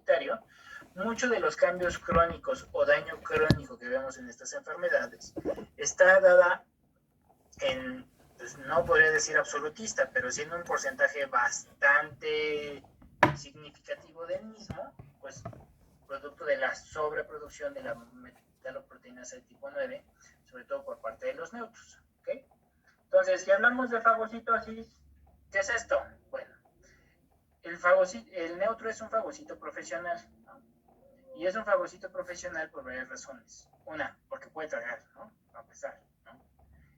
inmunitario, muchos de los cambios crónicos o daño crónico que vemos en estas enfermedades está dada en, pues no podría decir absolutista, pero siendo un porcentaje bastante significativo del mismo, pues producto de la sobreproducción de la metaloproteinasa de tipo 9, sobre todo por parte de los neutros. ¿Okay? Entonces, si hablamos de fagocitosis, ¿qué es esto? Bueno, el neutro es un fagocito profesional, ¿no? Y es un fagocito profesional por varias razones. Una, porque puede tragar, ¿no? A pesar, ¿no?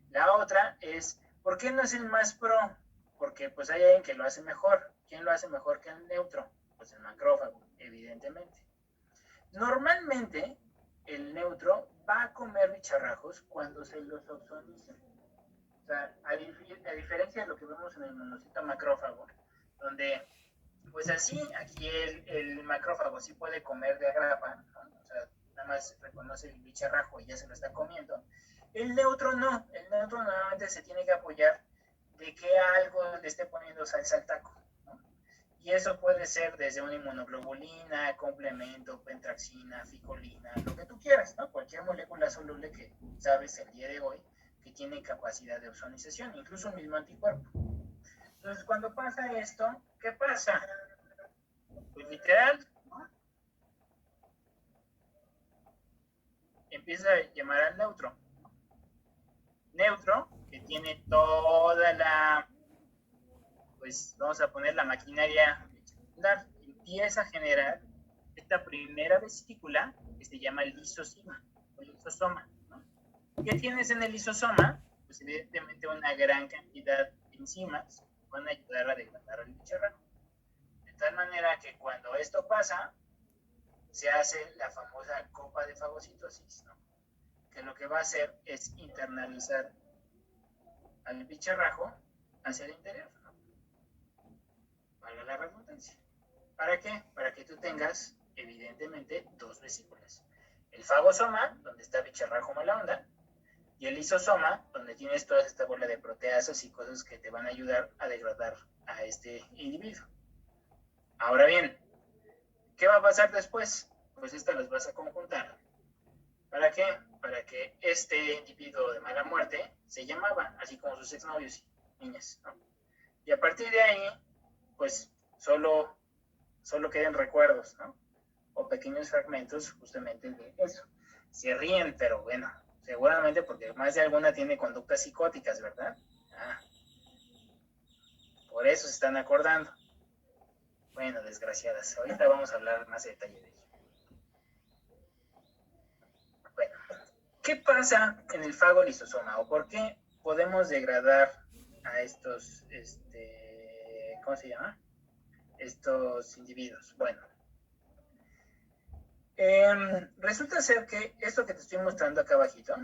La otra es, ¿por qué no es el más pro? Porque pues hay alguien que lo hace mejor. ¿Quién lo hace mejor que el neutro? Pues el macrófago, evidentemente. Normalmente, el neutro va a comer bicharrajos cuando se los ozonicen. O sea, a diferencia de lo que vemos en el monocito macrófago, donde, pues así, aquí el macrófago sí puede comer de agrapa, ¿no? O sea, nada más reconoce el bicharrajo y ya se lo está comiendo. El neutro no, el neutro normalmente se tiene que apoyar de que algo le esté poniendo salsa al taco, ¿no? Y eso puede ser desde una inmunoglobulina, complemento, pentraxina, ficolina, lo que tú quieras, ¿no? Cualquier molécula soluble que sabes el día de hoy que tiene capacidad de ozonización, incluso un mismo anticuerpo. Entonces, cuando pasa esto, ¿qué pasa? Pues literal, ¿no? Empieza a llamar al neutro. Neutro, que tiene toda la, pues vamos a poner la maquinaria celular, empieza a generar esta primera vesícula que se llama lisosoma o lisosoma, ¿no? ¿Qué tienes en el lisosoma? Pues evidentemente una gran cantidad de enzimas que van a ayudar a degradar el bicharraco. De tal manera que cuando esto pasa, se hace la famosa copa de fagocitosis, ¿no? Que lo que va a hacer es internalizar al bicharrajo hacia el interior, ¿no? Valga la redundancia. ¿Para qué? Para que tú tengas, evidentemente, dos vesículas. El fagosoma, donde está bicharrajo mala onda, y el lisosoma, donde tienes toda esta bola de proteasas y cosas que te van a ayudar a degradar a este individuo. Ahora bien, ¿qué va a pasar después? Pues estas las vas a conjuntar. ¿Para qué? Para que este individuo de mala muerte se llamaba, así como sus exnovios y niñas, ¿no? Y a partir de ahí, pues solo queden recuerdos, ¿no? O pequeños fragmentos justamente de eso. Se ríen, pero bueno, seguramente porque más de alguna tiene conductas psicóticas, ¿verdad? Por eso se están acordando. Bueno, desgraciadas. Ahorita vamos a hablar más de detalle de ello. Bueno, ¿qué pasa en el fagolisosoma? ¿O por qué podemos degradar a estos, ¿cómo se llama? Estos individuos. Bueno, resulta ser que esto que te estoy mostrando acá abajito,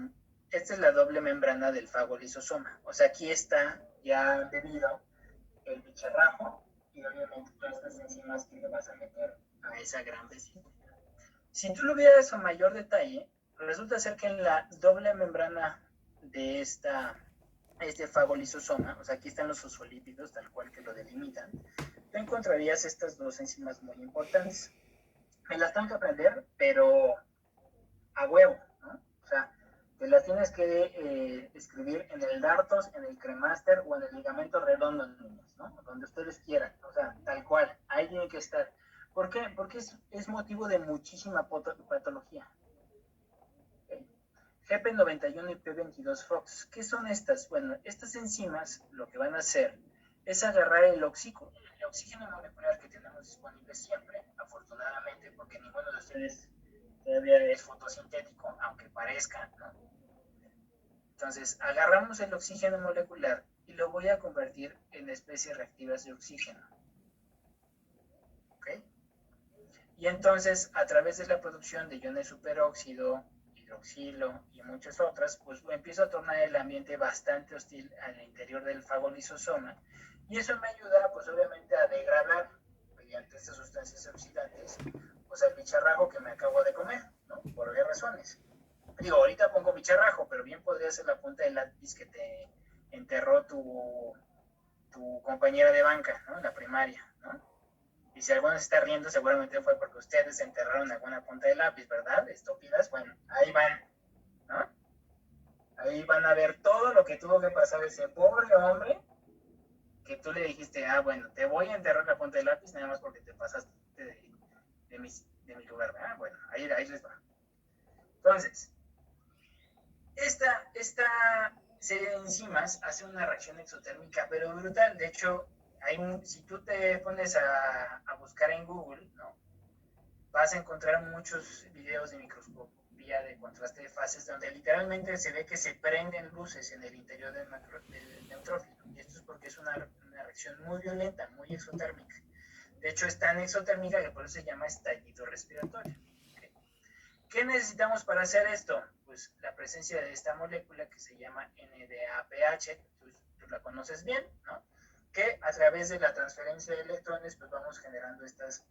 esta es la doble membrana del fagolisosoma. O sea, aquí está ya debido el bicharrajo y obviamente todas estas enzimas que le vas a meter a esa gran vesícula. Si tú lo vieras a mayor detalle, resulta ser que en la doble membrana de este fagolisosoma, o sea, aquí están los fosfolípidos, tal cual que lo delimitan, tú encontrarías estas dos enzimas muy importantes. Me las tengo que aprender, pero a huevo, ¿no? O sea, te las tienes que escribir en el Dartos, en el Cremaster o en el ligamento redondo, niños, ¿no? Donde ustedes quieran, o sea, tal cual, ahí tiene que estar. ¿Por qué? Porque es motivo de muchísima patología. ¿Okay? GP91 y P22-FOX. ¿Qué son estas? Bueno, estas enzimas lo que van a hacer es agarrar el oxígeno molecular que tenemos disponible siempre, afortunadamente, porque ninguno de ustedes todavía es fotosintético, aunque parezca, ¿no? Entonces, agarramos el oxígeno molecular y lo voy a convertir en especies reactivas de oxígeno. ¿Ok? Y entonces, a través de la producción de iones superóxido, hidroxilo y muchas otras, pues empiezo a tornar el ambiente bastante hostil al interior del fagolisosoma. Y eso me ayuda, pues obviamente, a degradar, mediante estas sustancias oxidantes, pues al bicharrajo que me acabo de comer, ¿no? Por varias razones. Digo, ahorita pongo bicharrajo, pero bien podría ser la punta del lápiz que te enterró tu compañera de banca, ¿no? En la primaria, ¿no? Y si alguno se está riendo, seguramente fue porque ustedes enterraron alguna punta de lápiz, ¿verdad? Estúpidas. Bueno, ahí van, ¿no? Ahí van a ver todo lo que tuvo que pasar ese pobre hombre, que tú le dijiste, bueno, te voy a enterrar la punta de lápiz nada más porque te pasaste de mi lugar, ¿verdad? Bueno, ahí les va. Entonces, esta serie de enzimas hace una reacción exotérmica, pero brutal. De hecho, si tú te pones a buscar en Google, ¿no? Vas a encontrar muchos videos de microscopía de contraste de fases donde literalmente se ve que se prenden luces en el interior del neutrófilo. Y esto es porque es una reacción muy violenta, muy exotérmica. De hecho, es tan exotérmica que por eso se llama estallido respiratorio. ¿Okay? ¿Qué necesitamos para hacer esto? Pues la presencia de esta molécula que se llama NADPH, tú la conoces bien, ¿no? Que a través de la transferencia de electrones pues vamos generando estas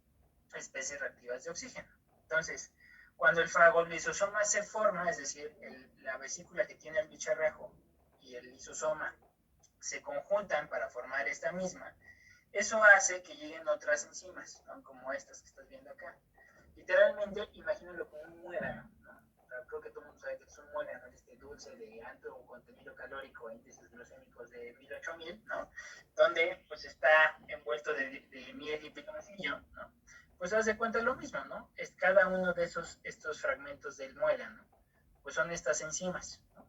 especies reactivas de oxígeno. Entonces, cuando el fagolisosoma se forma, es decir, la vesícula que tiene el bicharrajo y el lisosoma se conjuntan para formar esta misma, eso hace que lleguen otras enzimas, ¿no? Como estas que estás viendo acá. Literalmente, imagínalo como un muérano, ¿no? O sea, creo que todo el mundo sabe que es un muérano, este dulce de alto contenido calórico, índices glucémicos de 1000-8000, ¿no? Donde pues está envuelto de miel y piloncillo, ¿no? Pues haz de cuenta lo mismo, ¿no? Es cada uno de estos fragmentos del muérano, pues son estas enzimas, ¿no?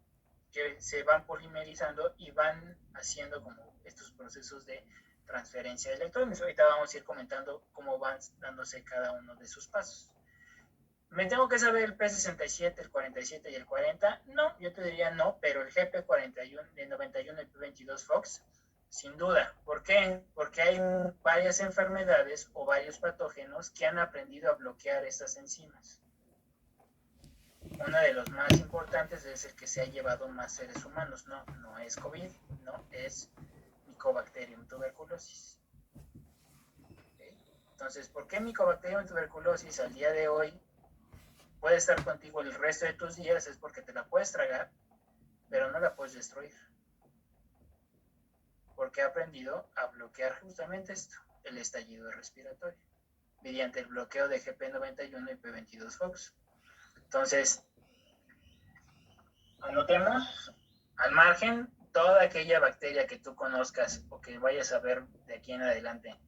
Que se van polimerizando y van haciendo como estos procesos de transferencia de electrones. Ahorita vamos a ir comentando cómo van dándose cada uno de sus pasos. ¿Me tengo que saber el P67, el 47 y el 40? No, yo te diría no, pero el GP41, el 91 y el P22 Fox, sin duda. ¿Por qué? Porque hay varias enfermedades o varios patógenos que han aprendido a bloquear estas enzimas. Uno de los más importantes es el que se ha llevado más seres humanos. No es COVID, no, es Mycobacterium tuberculosis. ¿Okay? Entonces, ¿por qué Mycobacterium tuberculosis al día de hoy puede estar contigo el resto de tus días? Es porque te la puedes tragar, pero no la puedes destruir. Porque ha aprendido a bloquear justamente esto, el estallido respiratorio, mediante el bloqueo de GP91 y P22 Fox. Entonces, anotemos al margen toda aquella bacteria que tú conozcas o que vayas a ver de aquí en adelante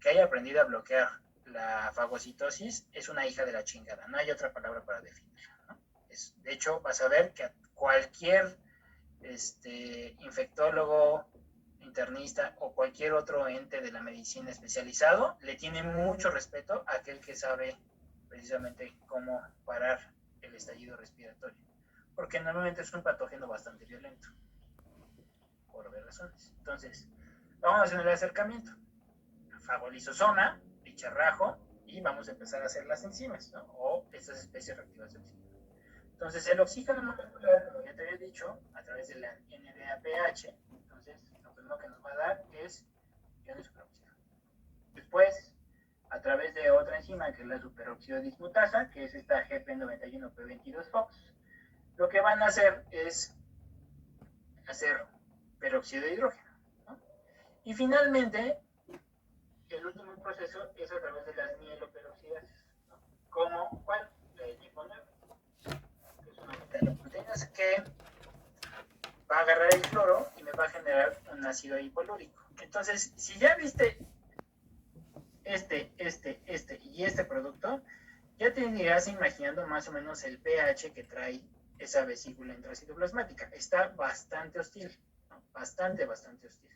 que haya aprendido a bloquear la fagocitosis, es una hija de la chingada. No hay otra palabra para definirla, ¿no? De hecho, vas a ver que a cualquier infectólogo, internista o cualquier otro ente de la medicina especializado le tiene mucho respeto a aquel que sabe precisamente cómo parar el estallido respiratorio, porque normalmente es un patógeno bastante violento, por obvias razones. Entonces, vamos a hacer el acercamiento. Fagolisosoma, bicharrajo, y vamos a empezar a hacer las enzimas, ¿no? O estas especies reactivas de oxígeno. Entonces, el oxígeno molecular, como ya te había dicho, a través de la NADPH, entonces, lo primero que nos va a dar es iones superóxido. Después, a través de otra enzima, que es la superóxido dismutasa, que es esta GP91P22-FOX, lo que van a hacer es hacer peróxido de hidrógeno, ¿no? Y finalmente, el último proceso es a través de las mieloperoxidases, ¿no? Como, ¿cuál? La de tipo 9, que es una metaloproteína que va a agarrar el cloro y me va a generar un ácido hipolúrico. Entonces, si ya viste este y este producto, ya te irás imaginando más o menos el pH que trae esa vesícula intracitoplasmática. Está bastante hostil, ¿no? Bastante hostil.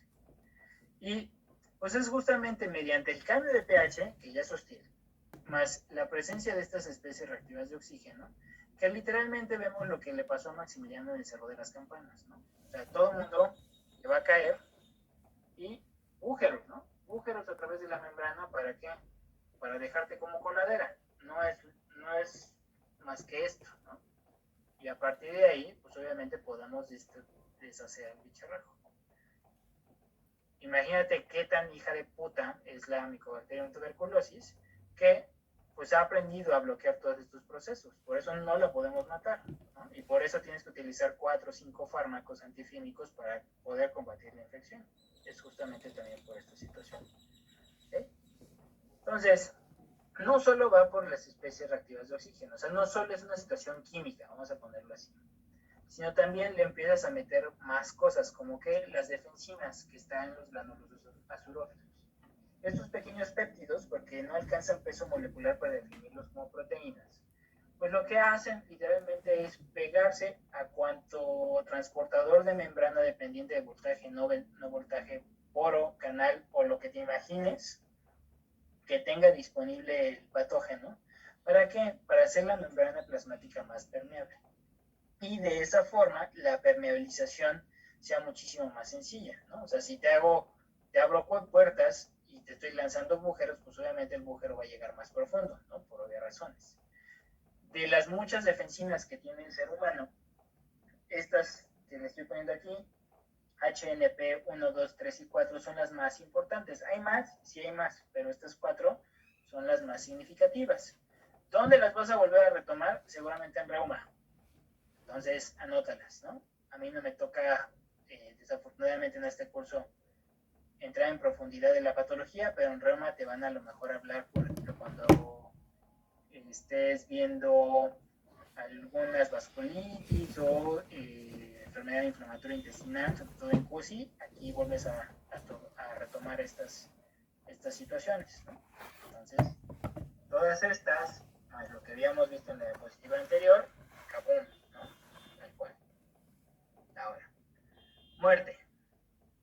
Y pues es justamente mediante el cambio de pH, que ya es hostil, más la presencia de estas especies reactivas de oxígeno, que literalmente vemos lo que le pasó a Maximiliano en el Cerro de las Campanas, ¿no? O sea, todo el mundo le va a caer y agujeros, ¿no? Agujeros a través de la membrana, ¿para qué? Para dejarte como coladera. No es más que esto, ¿no? Y a partir de ahí, pues obviamente podamos deshacer el bicharrajo. Imagínate qué tan hija de puta es la Mycobacterium tuberculosis, que pues ha aprendido a bloquear todos estos procesos. Por eso no la podemos matar, ¿no? Y por eso tienes que utilizar 4 o 5 fármacos antifímicos para poder combatir la infección. Es justamente también por esta situación. ¿Okay? Entonces, no solo va por las especies reactivas de oxígeno, o sea, no solo es una situación química, vamos a ponerlo así, sino también le empiezas a meter más cosas, como que las defensinas que están en los gránulos azurófilos. Estos pequeños péptidos, porque no alcanzan peso molecular para definirlos como proteínas, pues lo que hacen literalmente es pegarse a cuanto transportador de membrana dependiente de voltaje, no voltaje, poro, canal o lo que te imagines que tenga disponible el patógeno. ¿Para qué? Para hacer la membrana plasmática más permeable. Y de esa forma la permeabilización sea muchísimo más sencilla, ¿no? O sea, si te abro puertas y te estoy lanzando agujeros, pues obviamente el agujero va a llegar más profundo, ¿no? Por obvias razones. De las muchas defensinas que tiene el ser humano, estas que le estoy poniendo aquí, HNP 1, 2, 3 y 4 son las más importantes. Hay más, sí hay más, pero estas 4 son las más significativas. ¿Dónde las vas a volver a retomar? Seguramente en reuma. Entonces, anótalas, ¿no? A mí no me toca, desafortunadamente en este curso, entrar en profundidad de la patología, pero en reuma te van a lo mejor a hablar, por ejemplo, cuando estés viendo algunas vasculitis o enfermedad inflamatoria intestinal, sobre todo en CUSI, aquí vuelves a retomar estas situaciones, ¿no? Entonces, todas estas, más lo que habíamos visto en la diapositiva anterior, ¡cabum!, ¿no? Tal cual. Ahora, muerte,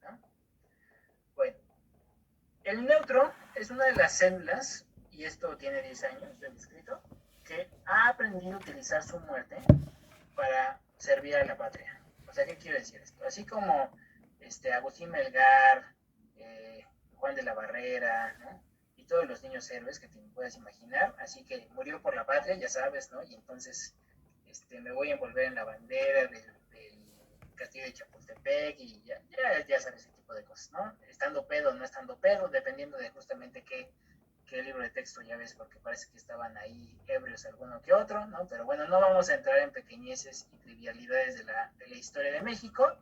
¿no? Bueno, el neutro es una de las células, y esto tiene 10 años de descrito, que ha aprendido a utilizar su muerte para servir a la patria. O sea, ¿qué quiero decir esto? Así como Agustín Melgar, Juan de la Barrera, ¿no? Y todos los niños héroes que te puedas imaginar, así que murió por la patria, ya sabes, ¿no? Y entonces me voy a envolver en la bandera del castillo de Chapultepec y ya sabes ese tipo de cosas, ¿no? Estando pedo o no estando pedo, dependiendo de justamente qué libro de texto ya ves, porque parece que estaban ahí ebrios alguno que otro, ¿no? Pero bueno, no vamos a entrar en pequeñeces y trivialidades de la historia de México,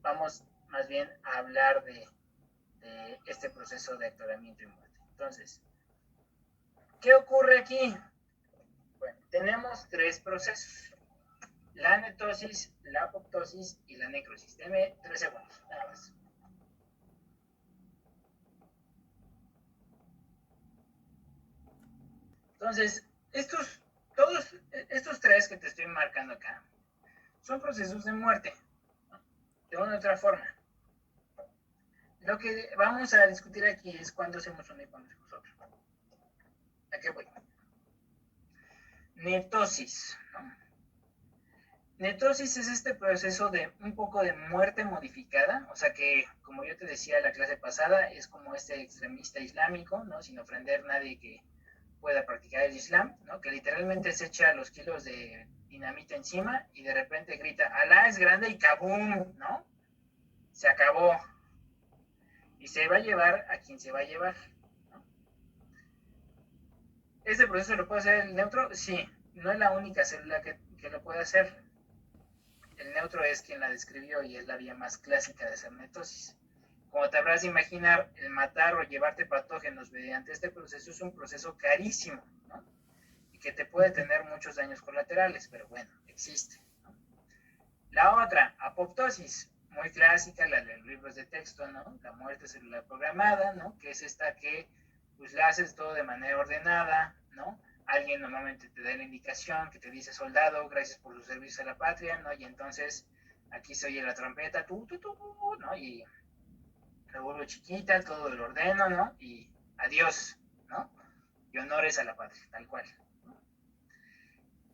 vamos más bien a hablar de este proceso de actoramiento y muerte. Entonces, ¿qué ocurre aquí? Bueno, tenemos 3 procesos: la netosis, la apoptosis y la necrosis. Deme 3 segundos, nada más. Entonces, todos estos 3 que te estoy marcando acá son procesos de muerte, ¿no? De una u otra forma. Lo que vamos a discutir aquí es cuándo hacemos uno y cuándo hacemos otro. ¿A qué voy? Netosis, ¿no? Netosis es este proceso de un poco de muerte modificada, o sea que, como yo te decía en la clase pasada, es como este extremista islámico, ¿no? Sin ofender a nadie que pueda practicar el islam, ¿no? Que literalmente se echa los kilos de dinamita encima y de repente grita, Alá es grande y ¡kabum!, ¿no? Se acabó. Y se va a llevar a quien se va a llevar, ¿no? ¿Este proceso lo puede hacer el neutro? Sí, no es la única célula que lo puede hacer. El neutro es quien la describió y es la vía más clásica de hacer netosis. Como te habrás de imaginar, el matar o llevarte patógenos mediante este proceso es un proceso carísimo, ¿no? Y que te puede tener muchos daños colaterales, pero bueno, existe, ¿no? La otra, apoptosis, muy clásica, la de los libros de texto, ¿no? La muerte celular programada, ¿no? Que es esta que pues la haces todo de manera ordenada, ¿no? Alguien normalmente te da la indicación que te dice soldado, gracias por su servicio a la patria, ¿no? Y entonces aquí se oye la trompeta, ¿no? Y me vuelvo chiquita, todo lo ordeno, ¿no? Y adiós, ¿no? Y honores a la patria, tal cual, ¿no?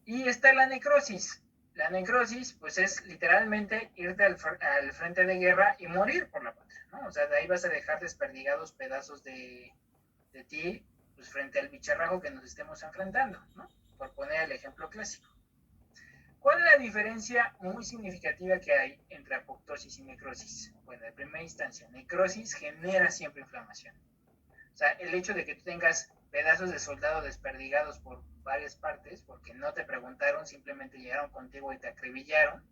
Y está la necrosis. La necrosis, pues es literalmente irte al frente de guerra y morir por la patria, ¿no? O sea, de ahí vas a dejar desperdigados pedazos de ti, pues frente al bicharrajo que nos estemos enfrentando, ¿no? Por poner el ejemplo clásico. ¿Cuál es la diferencia muy significativa que hay entre apoptosis y necrosis? Bueno, en primera instancia, necrosis genera siempre inflamación. O sea, el hecho de que tú tengas pedazos de soldado desperdigados por varias partes, porque no te preguntaron, simplemente llegaron contigo y te acribillaron,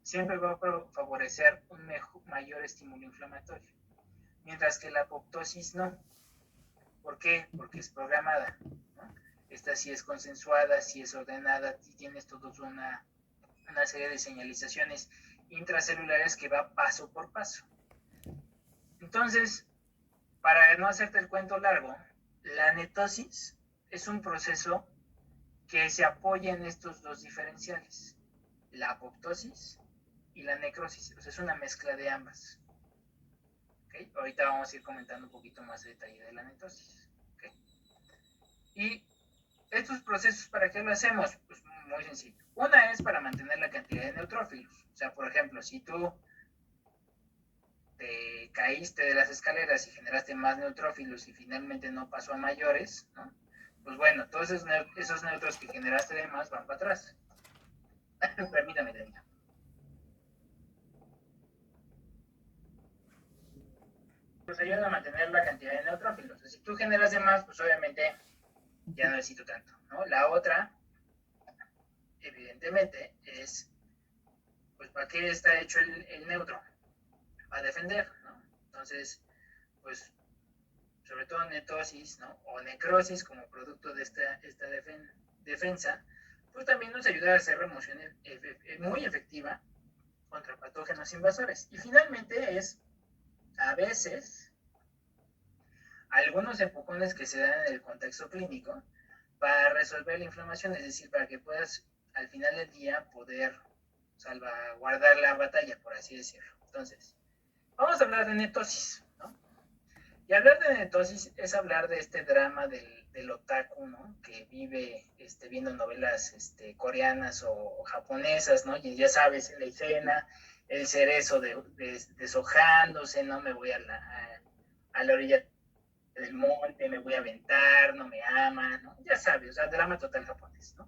siempre va a favorecer un mayor estímulo inflamatorio. Mientras que la apoptosis no. ¿Por qué? Porque es programada, ¿no? Esta sí es consensuada, sí es ordenada, sí tienes todos una serie de señalizaciones intracelulares que va paso por paso. Entonces, para no hacerte el cuento largo, la netosis es un proceso que se apoya en estos dos diferenciales, la apoptosis y la necrosis. O sea, es una mezcla de ambas. ¿Okay? Ahorita vamos a ir comentando un poquito más de detalle de la netosis. ¿Okay? Y estos procesos, ¿para qué lo hacemos? Pues muy sencillo. Una es para mantener la cantidad de neutrófilos. O sea, por ejemplo, si tú te caíste de las escaleras y generaste más neutrófilos y finalmente no pasó a mayores, ¿no? Pues bueno, todos esos neutros que generaste de más van para atrás. Permítame, Daniela. Pues ayudan a mantener la cantidad de neutrófilos. Si tú generas de más, pues obviamente ya no necesito tanto, ¿no? La otra, evidentemente, es, pues, ¿para qué está hecho el neutro? Va a defender, ¿no? Entonces, pues, sobre todo netosis, ¿no? O necrosis como producto de esta defensa, pues también nos ayuda a hacer remoción muy efectiva contra patógenos invasores. Y finalmente es, a veces, algunos empujones que se dan en el contexto clínico para resolver la inflamación, es decir, para que puedas al final del día poder salvaguardar la batalla, por así decirlo. Entonces, vamos a hablar de netosis, ¿no? Y hablar de netosis es hablar de este drama del otaku, ¿no? Que vive viendo novelas coreanas o japonesas, ¿no? Y ya sabes, en la escena, el cerezo deshojándose, ¿no? Me voy a la orilla del monte, me voy a aventar, no me ama, ¿no? Ya sabes, o sea, drama total japonés, ¿no?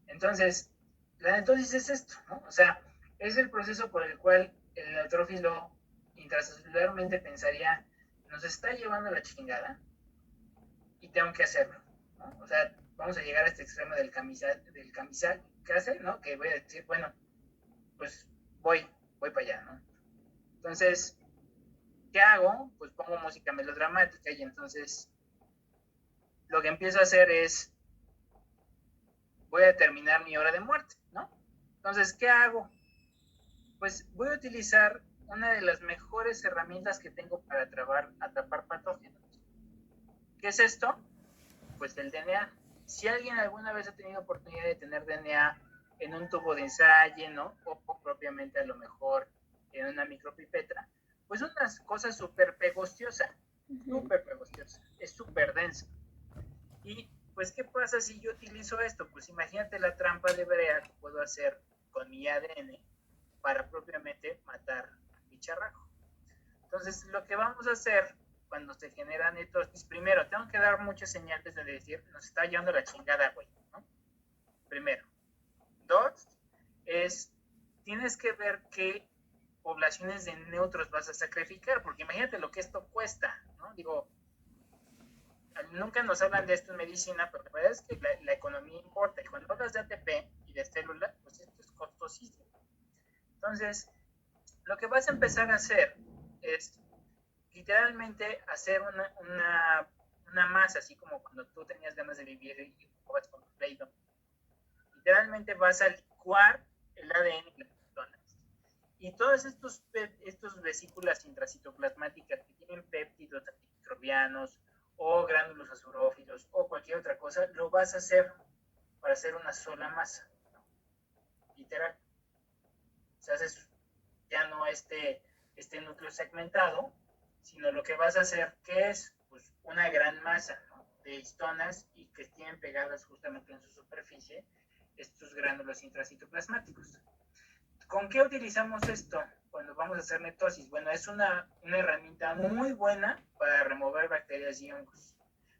Entonces, la netosis es esto, ¿no? O sea, es el proceso por el cual el neutrófilo intracelularmente pensaría, nos está llevando la chingada y tengo que hacerlo, ¿no? O sea, vamos a llegar a este extremo del kamikaze, ¿no? Que voy a decir, bueno, pues voy para allá, ¿no? Entonces, ¿qué hago? Pues pongo música melodramática y entonces lo que empiezo a hacer es, voy a determinar mi hora de muerte, ¿no? Entonces, ¿qué hago? Pues voy a utilizar una de las mejores herramientas que tengo para atrapar patógenos. ¿Qué es esto? Pues el DNA. Si alguien alguna vez ha tenido oportunidad de tener DNA en un tubo de ensayo, ¿no? O propiamente a lo mejor en una micropipeta, pues una cosa súper pegostiosa, es súper densa. Y pues, ¿qué pasa si yo utilizo esto? Pues imagínate la trampa de brea que puedo hacer con mi ADN para propiamente matar al bicharraco. Entonces, lo que vamos a hacer cuando se genera netosis, primero, tengo que dar muchas señales de decir, nos está llevando la chingada, güey, ¿no? Primero. Dos, tienes que ver qué poblaciones de neutros vas a sacrificar, porque imagínate lo que esto cuesta, ¿no? Digo, nunca nos hablan de esto en medicina, pero la verdad es que la economía importa. Y cuando hablas de ATP y de células, pues esto es costosísimo. Entonces, lo que vas a empezar a hacer es literalmente hacer una masa, así como cuando tú tenías ganas de vivir y jugabas con tu Play-Doh. Literalmente vas a licuar el ADN de las personas. Y todas estos vesículas intracitoplasmáticas que tienen péptidos antimicrobianos o gránulos azurófilos o cualquier otra cosa, lo vas a hacer para hacer una sola masa, ¿no? Literal. O sea, haces ya no este núcleo segmentado, sino lo que vas a hacer, que es pues, una gran masa, ¿no? De histonas y que tienen pegadas justamente en su superficie estos gránulos intracitoplasmáticos. ¿Con qué utilizamos esto cuando vamos a hacer netosis? Bueno, es una herramienta muy buena para remover bacterias y hongos,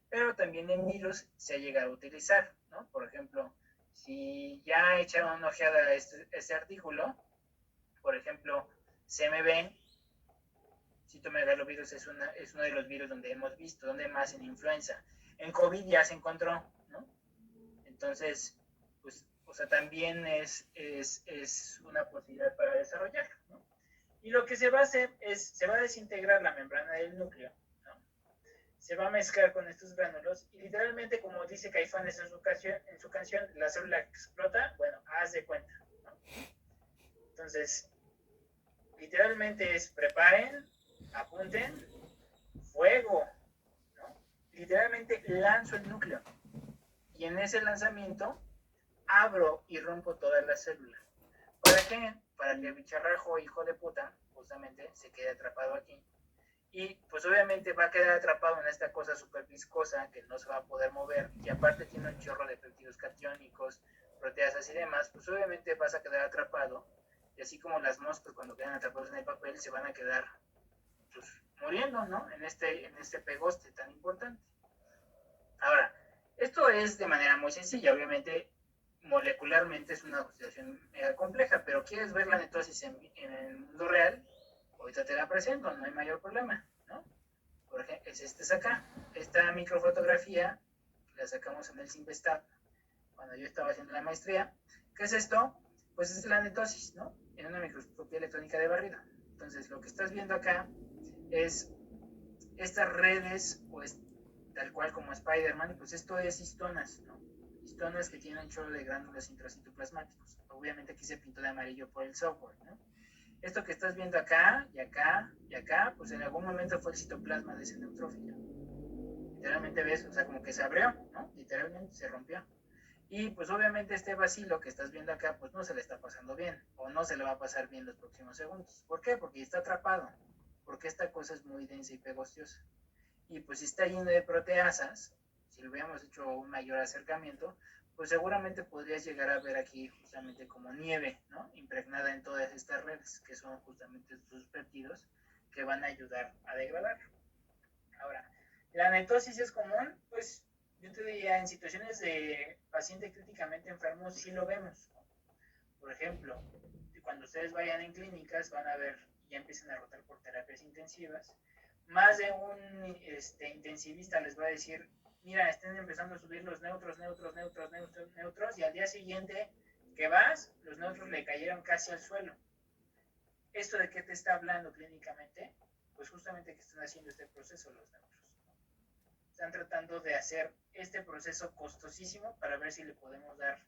pero también en virus se ha llegado a utilizar, ¿no? Por ejemplo, si ya echaron una ojeada a este artículo, por ejemplo, CMV, citomegalovirus es uno de los virus donde hemos visto, donde más en influenza. En COVID ya se encontró, ¿no? Entonces, pues, o sea, también es una posibilidad para desarrollar, ¿no? Y lo que se va a hacer es, se va a desintegrar la membrana del núcleo, ¿no? se va a mezclar con estos gránulos y literalmente, como dice Caifanes en su canción, la célula explota, bueno, haz de cuenta, ¿no? Entonces, literalmente es preparen, apunten, fuego, ¿no? Literalmente lanzo el núcleo y en ese lanzamiento abro y rompo todas las células. ¿Para qué? Para que el bicharrajo, hijo de puta, justamente se quede atrapado aquí. Y pues obviamente va a quedar atrapado en esta cosa súper viscosa que no se va a poder mover, y aparte tiene un chorro de péptidos catiónicos, proteasas y demás, pues obviamente vas a quedar atrapado, y así como las moscas cuando quedan atrapados en el papel se van a quedar pues, muriendo, ¿no? En este pegoste tan importante. Ahora, esto es de manera muy sencilla, obviamente molecularmente es una situación mega compleja, pero quieres ver la netosis en el mundo real, ahorita te la presento, no hay mayor problema, ¿no? Por ejemplo, es acá, esta microfotografía la sacamos en el Simvestab cuando yo estaba haciendo la maestría. ¿Qué es esto? Pues es la netosis, ¿no? En una microscopía electrónica de barrido. Entonces, lo que estás viendo acá es estas redes, pues tal cual como Spider-Man, pues esto es histonas, ¿no? Histonas que tienen un chorro de gránulos intracitoplasmáticos. Obviamente aquí se pintó de amarillo por el software, ¿no? Esto que estás viendo acá y acá y acá, pues en algún momento fue el citoplasma de ese neutrófilo. Literalmente ves, o sea, como que se abrió, ¿no? Literalmente se rompió. Y pues obviamente este vacilo que estás viendo acá, pues no se le está pasando bien, o no se le va a pasar bien los próximos segundos. ¿Por qué? Porque está atrapado, porque esta cosa es muy densa y pegostiosa. Y pues si está lleno de proteasas, si le hubiéramos hecho un mayor acercamiento, pues seguramente podrías llegar a ver aquí justamente como nieve, ¿no? Impregnada en todas estas redes, que son justamente sus péptidos que van a ayudar a degradar. Ahora, la netosis es común, pues yo te diría, en situaciones de paciente críticamente enfermo sí lo vemos. Por ejemplo, cuando ustedes vayan en clínicas van a ver y ya empiezan a rotar por terapias intensivas, más de un intensivista les va a decir, mira, están empezando a subir los neutros, y al día siguiente que vas, los neutros le cayeron casi al suelo. ¿Esto de qué te está hablando clínicamente? Pues justamente que están haciendo este proceso los neutros. Están tratando de hacer este proceso costosísimo para ver si le podemos dar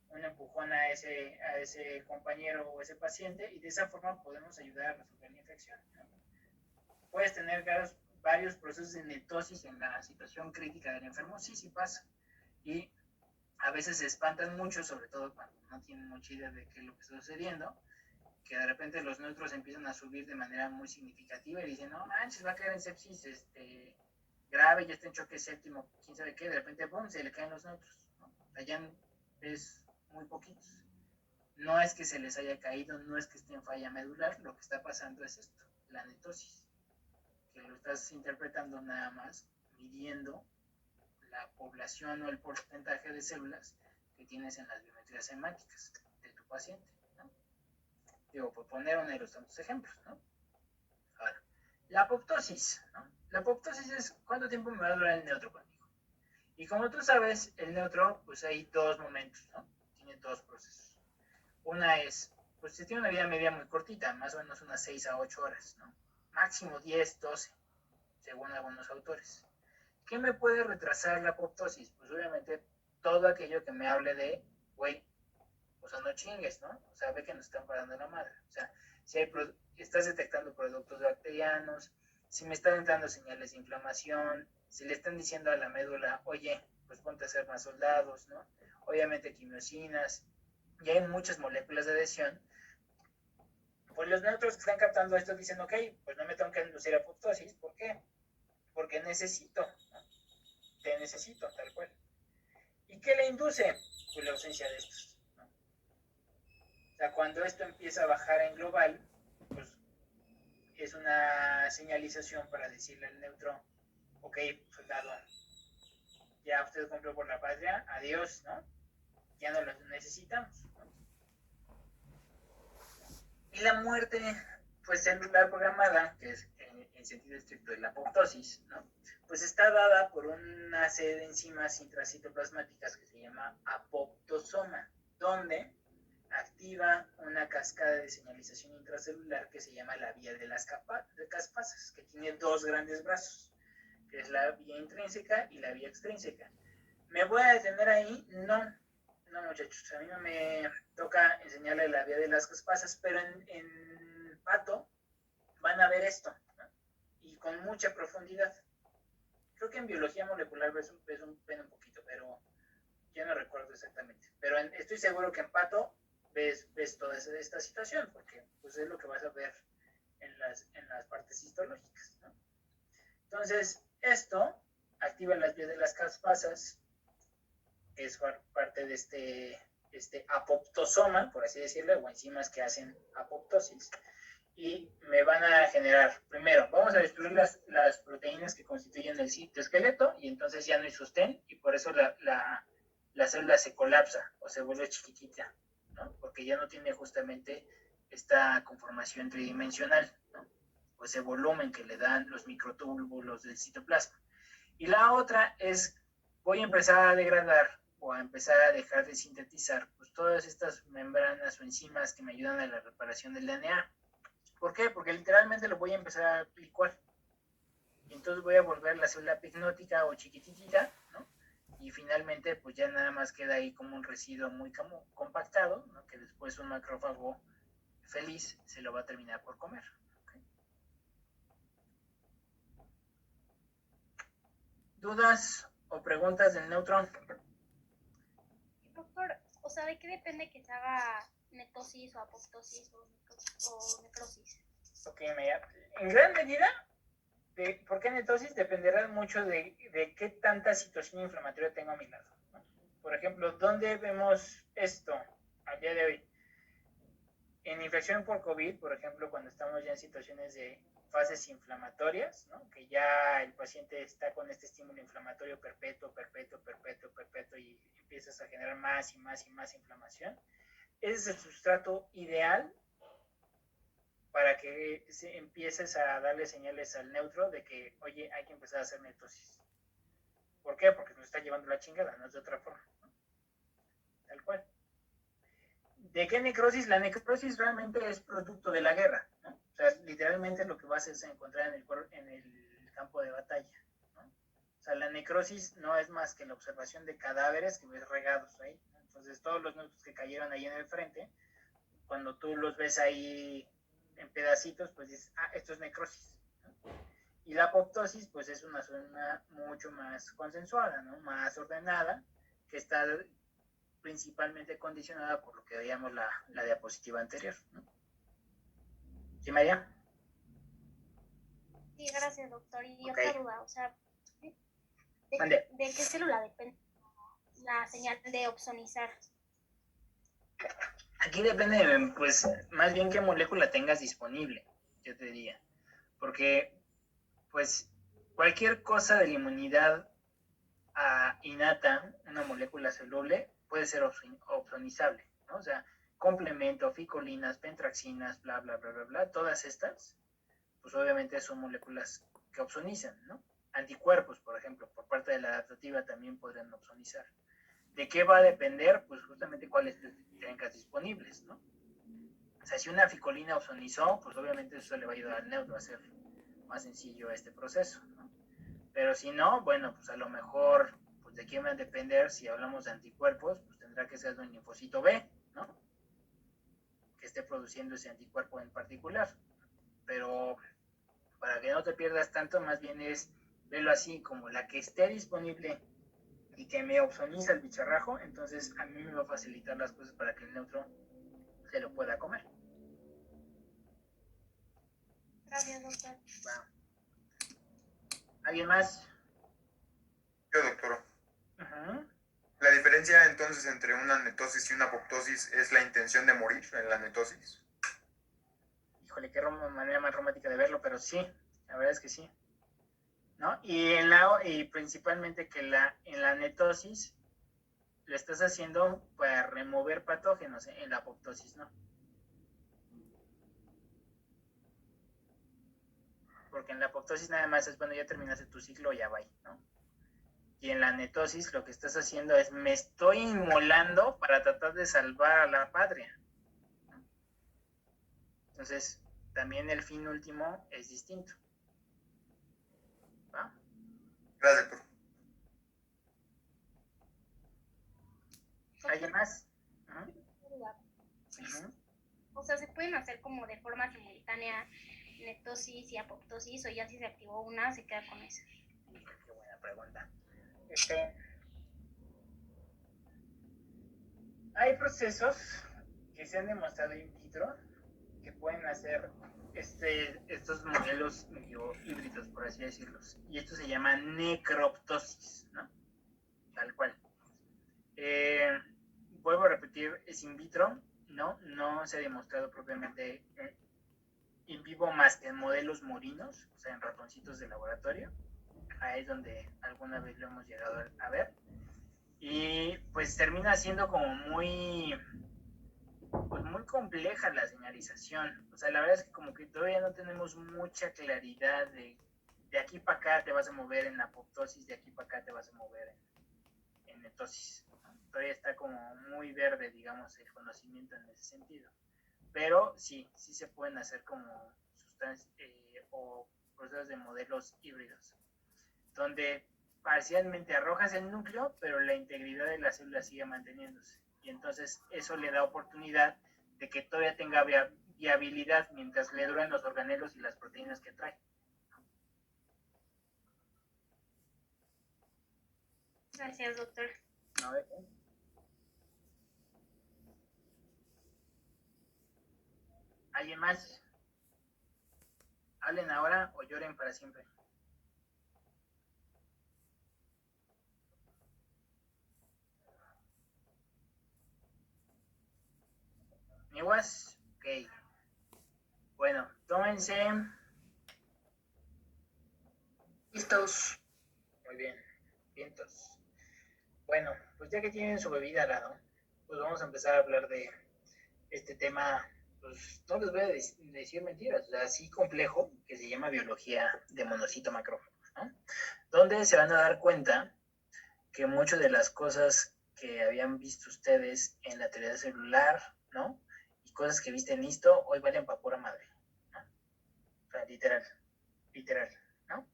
un empujón a ese compañero o ese paciente y de esa forma podemos ayudar a resolver la infección, ¿no? Puedes tener varios procesos de netosis en la situación crítica del enfermo, sí pasa. Y a veces se espantan mucho, sobre todo cuando no tienen mucha idea de qué es lo que está sucediendo, que de repente los neutros empiezan a subir de manera muy significativa y dicen, no manches, va a caer en sepsis grave, ya está en choque séptimo, quién sabe qué, de repente, ¡pum!, se le caen los neutros, ¿no? Allá es muy poquitos. No es que se les haya caído, no es que esté en falla medular, lo que está pasando es esto, la netosis, que lo estás interpretando nada más midiendo la población o el porcentaje de células que tienes en las biometrías hemáticas de tu paciente, ¿no? Digo, por poner uno de los tantos ejemplos, ¿no? Ahora, la apoptosis, ¿no? La apoptosis es cuánto tiempo me va a durar el neutro conmigo. Y como tú sabes, el neutro, pues hay dos momentos, ¿no? Tiene dos procesos. Una es, pues se tiene una vida media muy cortita, más o menos unas 6 a 8 horas, ¿no? Máximo 10, 12, según algunos autores. ¿Qué me puede retrasar la apoptosis? Pues obviamente todo aquello que me hable de, güey, o sea, no chingues, ¿no? O sea, ve que nos están parando la madre. O sea, si estás detectando productos bacterianos, si me están entrando señales de inflamación, si le están diciendo a la médula, oye, pues ponte a hacer más soldados, ¿no? Obviamente quimiosinas, y hay muchas moléculas de adhesión. Pues los neutros que están captando esto dicen, ok, pues no me tengo que inducir apoptosis. ¿Por qué? Porque necesito, ¿no? Te necesito, tal cual. ¿Y qué le induce? Pues la ausencia de estos, ¿no? O sea, cuando esto empieza a bajar en global, pues es una señalización para decirle al neutro, ok, soldado, ya usted cumplió por la patria, adiós, ¿no? Ya no lo necesitamos, ¿no? Y la muerte, pues celular programada, que es en sentido estricto de la apoptosis, ¿no? Pues está dada por una serie de enzimas intracitoplasmáticas que se llama apoptosoma, donde activa una cascada de señalización intracelular que se llama la vía de las caspasas, que tiene dos grandes brazos. que es la vía intrínseca y la vía extrínseca. ¿Me voy a detener ahí? No, no muchachos, a mí no me toca enseñarle la vía de las caspasas, pero en pato van a ver esto, ¿no? Y con mucha profundidad. Creo que en biología molecular ves un poquito, pero ya no recuerdo exactamente. Pero estoy seguro que en pato ves toda esta situación, porque pues, es lo que vas a ver en las partes histológicas, ¿no? Entonces, esto activa las vías de las caspasas, que es parte de este apoptosoma, por así decirlo, o enzimas que hacen apoptosis, y me van a generar, primero, vamos a destruir las proteínas que constituyen el citoesqueleto, y entonces ya no hay sostén, y por eso la célula se colapsa o se vuelve chiquitita, ¿no? Porque ya no tiene justamente esta conformación tridimensional, ¿no? O ese volumen que le dan los microtúbulos del citoplasma. Y la otra es, voy a empezar a degradar o a empezar a dejar de sintetizar pues, todas estas membranas o enzimas que me ayudan a la reparación del DNA. ¿Por qué? Porque literalmente lo voy a empezar a licuar. Y entonces voy a volver la célula picnótica o chiquitita, ¿no? Y finalmente pues ya nada más queda ahí como un residuo muy compactado, ¿no? Que después un macrófago feliz se lo va a terminar por comer. ¿Okay? ¿Dudas o preguntas del neutrón? Doctor, o sea, ¿de qué depende que se haga netosis o apoptosis o necrosis? Ok, en gran medida, ¿por qué netosis? Dependerá mucho de qué tanta situación inflamatoria tengo a mi lado, ¿no? Por ejemplo, ¿dónde vemos esto a día de hoy? En infección por COVID, por ejemplo, cuando estamos ya en situaciones de fases inflamatorias, ¿no? Que ya el paciente está con este estímulo inflamatorio perpetuo y empiezas a generar más y más y más inflamación. Ese es el sustrato ideal para que empieces a darle señales al neutro de que, oye, hay que empezar a hacer netosis. ¿Por qué? Porque nos está llevando la chingada, no es de otra forma, ¿no? Tal cual. ¿De qué necrosis? La necrosis realmente es producto de la guerra, ¿no? O sea, literalmente lo que vas a encontrar en el campo de batalla, ¿no? O sea, la necrosis no es más que la observación de cadáveres que ves regados ahí, ¿no? Entonces, todos los neutros que cayeron ahí en el frente, cuando tú los ves ahí en pedacitos, pues dices, esto es necrosis, ¿no? Y la apoptosis, pues es una zona mucho más consensuada, ¿no? Más ordenada, que está principalmente condicionada por lo que veíamos la diapositiva anterior, ¿no? ¿Sí, María? Sí, gracias, doctor. Y okay. Otra duda, o sea, ¿de qué célula depende la señal de opsonizar? Aquí depende, pues, más bien qué molécula tengas disponible, yo te diría. Porque, pues, cualquier cosa de la inmunidad innata, una molécula soluble, puede ser opsonizable, ¿no? O sea, complemento, ficolinas, pentraxinas, bla, bla, bla, bla, bla, todas estas, pues obviamente son moléculas que opsonizan, ¿no? Anticuerpos, por ejemplo, por parte de la adaptativa también podrían opsonizar. ¿De qué va a depender? Pues justamente cuáles tengas disponibles, ¿no? O sea, si una ficolina opsonizó, pues obviamente eso le va a ayudar al neutro a hacer más sencillo este proceso, ¿no? Pero si no, bueno, pues a lo mejor, pues de quién va a depender, si hablamos de anticuerpos, pues tendrá que ser de un linfocito B, ¿no? Que esté produciendo ese anticuerpo en particular. Pero para que no te pierdas tanto, más bien es verlo así, como la que esté disponible y que me opsoniza el bicharrajo, entonces a mí me va a facilitar las cosas para que el neutro se lo pueda comer. Gracias, doctor. Wow. ¿Alguien más? Yo, doctor. Uh-huh. La diferencia entonces entre una netosis y una apoptosis es la intención de morir en la netosis. Híjole, qué manera más romántica de verlo, pero sí, la verdad es que sí, ¿no? Y principalmente que en la netosis lo estás haciendo para remover patógenos, en la apoptosis no. Porque en la apoptosis nada más es, bueno, ya terminaste tu ciclo, ya va, ¿no? Y en la netosis lo que estás haciendo es, me estoy inmolando para tratar de salvar a la patria, ¿no? Entonces, también el fin último es distinto, ¿va? Gracias, doctor. ¿Alguien más? O sea, se pueden hacer como de forma simultánea netosis y apoptosis, o ya si se activó una, se queda con esa. Qué buena pregunta. Hay procesos que se han demostrado in vitro que pueden hacer estos modelos medio híbridos, por así decirlos. Y esto se llama necroptosis, ¿no? Tal cual. Vuelvo a repetir, es in vitro, no se ha demostrado propiamente in vivo más que en modelos morinos, o sea, en ratoncitos de laboratorio. Ahí es donde alguna vez lo hemos llegado a ver. Y pues termina siendo como muy compleja la señalización. O sea, la verdad es que como que todavía no tenemos mucha claridad de aquí para acá te vas a mover en apoptosis, de aquí para acá te vas a mover en netosis. Todavía está como muy verde, digamos, el conocimiento en ese sentido. Pero sí se pueden hacer como sustancias o procesos de modelos híbridos, donde parcialmente arrojas el núcleo, pero la integridad de la célula sigue manteniéndose. Y entonces eso le da oportunidad de que todavía tenga viabilidad mientras le duran los organelos y las proteínas que trae. Gracias, doctor. No, ¿de qué? ¿Alguien más? Hablen ahora o lloren para siempre. ¿Niguas? Ok. Bueno, tómense. Listos. Muy bien. Vientos. Bueno, pues ya que tienen su bebida al lado, pues vamos a empezar a hablar de este tema. Pues no les voy a decir mentiras, o sea, así complejo, que se llama biología de monocito macrófago, ¿no? Donde se van a dar cuenta que muchas de las cosas que habían visto ustedes en la teoría celular, ¿no? Y cosas que viste en esto, hoy valen para pura madre, ¿no? O sea, literal, ¿no?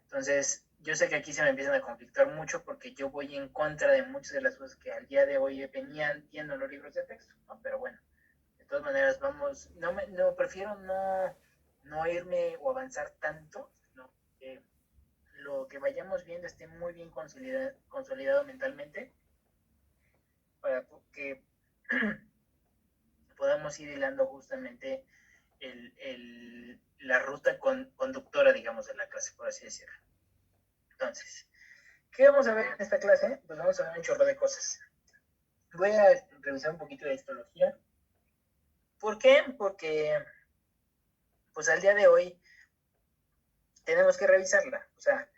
Entonces, yo sé que aquí se me empiezan a conflictar mucho porque yo voy en contra de muchas de las cosas que al día de hoy venían viendo en los libros de texto, ¿no? Pero bueno, de todas maneras, vamos, prefiero no irme o avanzar tanto, ¿no? Lo que vayamos viendo esté muy bien consolidado mentalmente para que podamos ir hilando justamente la ruta conductora, digamos, de la clase, por así decirlo. Entonces, ¿qué vamos a ver en esta clase? Pues vamos a ver un chorro de cosas. Voy a revisar un poquito de histología. ¿Por qué? Porque pues al día de hoy tenemos que revisarla. O sea,